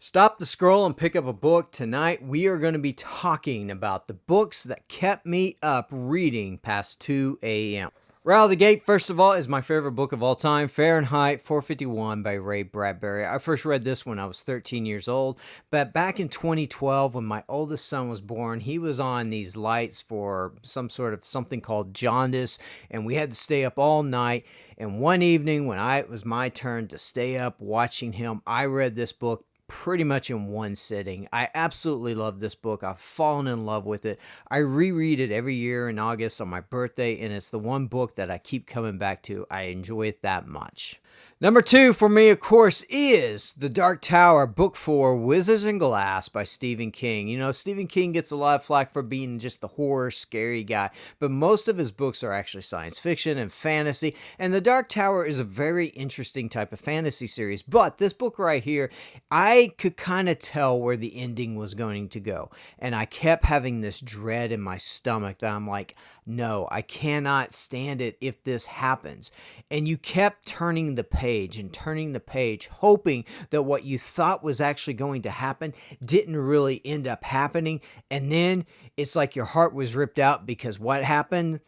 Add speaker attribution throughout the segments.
Speaker 1: Stop the scroll and pick up a book. Tonight, we are going to be talking about the books that kept me up reading past 2 a.m. Right out of the gate, first of all, is my favorite book of all time, Fahrenheit 451 by Ray Bradbury. I first read this when I was 13 years old, but back in 2012, when my oldest son was born, he was on these lights for something called jaundice, and we had to stay up all night. And one evening, when it was my turn to stay up watching him, I read this book pretty much in one sitting. I absolutely love this book. I've fallen in love with it. I reread it every year in August on my birthday, and it's the one book that I keep coming back to. I enjoy it that much. Number 2 for me, of course, is The Dark Tower, Book 4, Wizards and Glass by Stephen King. You know, Stephen King gets a lot of flack for being just the horror, scary guy, but most of his books are actually science fiction and fantasy, and The Dark Tower is a very interesting type of fantasy series. But this book right here, I could kind of tell where the ending was going to go, and I kept having this dread in my stomach that I'm like, no, I cannot stand it if this happens. And you kept turning the page and turning the page, hoping that what you thought was actually going to happen didn't really end up happening. And then it's like your heart was ripped out because what happened?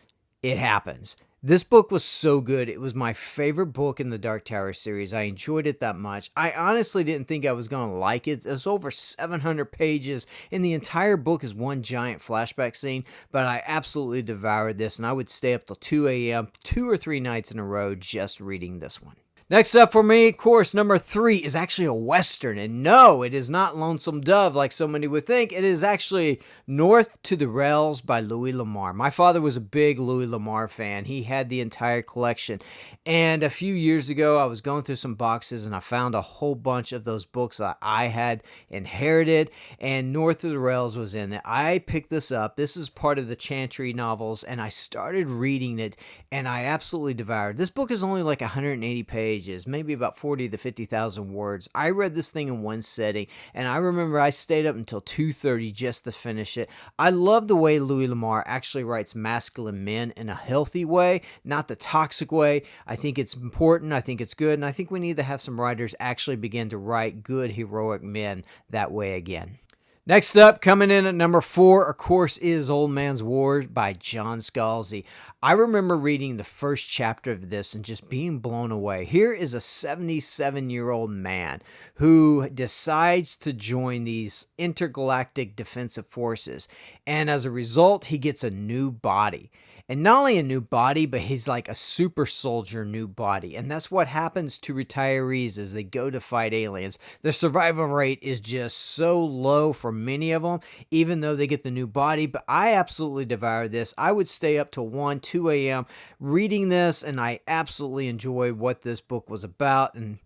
Speaker 1: It happens. This book was so good. It was my favorite book in the Dark Tower series. I enjoyed it that much. I honestly didn't think I was going to like it. It's over 700 pages, and the entire book is one giant flashback scene, but I absolutely devoured this, and I would stay up till 2 a.m., 2 or 3 nights in a row just reading this one. Next up for me, of course, number 3 is actually a Western. And no, it is not Lonesome Dove like so many would think. It is actually North to the Rails by Louis L'Amour. My father was a big Louis L'Amour fan. He had the entire collection. And a few years ago, I was going through some boxes and I found a whole bunch of those books that I had inherited. And North to the Rails was in it. I picked this up. This is part of the Chantry novels. And I started reading it and I absolutely devoured. This book is only like 180 pages. Maybe about 40 to 50,000 words. I read this thing in one setting, and I remember I stayed up until 2:30 just to finish it. I love the way Louis L'Amour actually writes masculine men in a healthy way, not the toxic way. I think it's important, I think it's good, and I think we need to have some writers actually begin to write good, heroic men that way again. Next up, coming in at number 4, of course, is Old Man's War by John Scalzi. I remember reading the first chapter of this and just being blown away. Here is a 77-year-old man who decides to join these intergalactic defensive forces, and as a result, he gets a new body. And not only a new body, but he's like a super soldier new body. And that's what happens to retirees as they go to fight aliens. The survival rate is just so low for many of them, even though they get the new body. But I absolutely devoured this. I would stay up till 1, 2 a.m. reading this, and I absolutely enjoyed what this book was about. And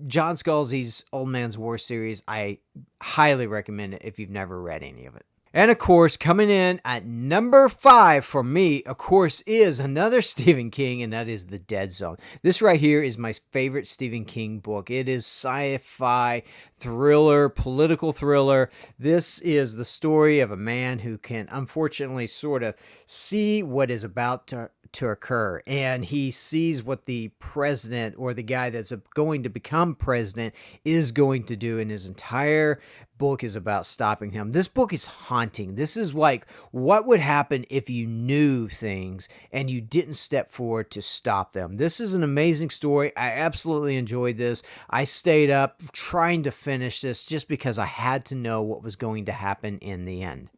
Speaker 1: John Scalzi's Old Man's War series, I highly recommend it if you've never read any of it. And of course, coming in at number 5 for me, of course, is another Stephen King, and that is The Dead Zone. This right here is my favorite Stephen King book. It is sci-fi, thriller, political thriller. This is the story of a man who can unfortunately sort of see what is about to occur, and he sees what the president or the guy that's going to become president is going to do, and his entire book is about stopping him. This book is haunting. This is like what would happen if you knew things and you didn't step forward to stop them. This is an amazing story. I absolutely enjoyed this. I stayed up trying to finish this just because I had to know what was going to happen in the end.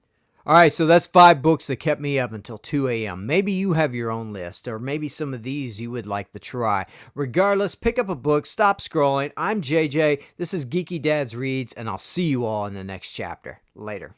Speaker 1: All right, so that's 5 books that kept me up until 2 a.m. Maybe you have your own list, or maybe some of these you would like to try. Regardless, pick up a book, stop scrolling. I'm JJ. This is Geeky Dad's Reads, and I'll see you all in the next chapter. Later.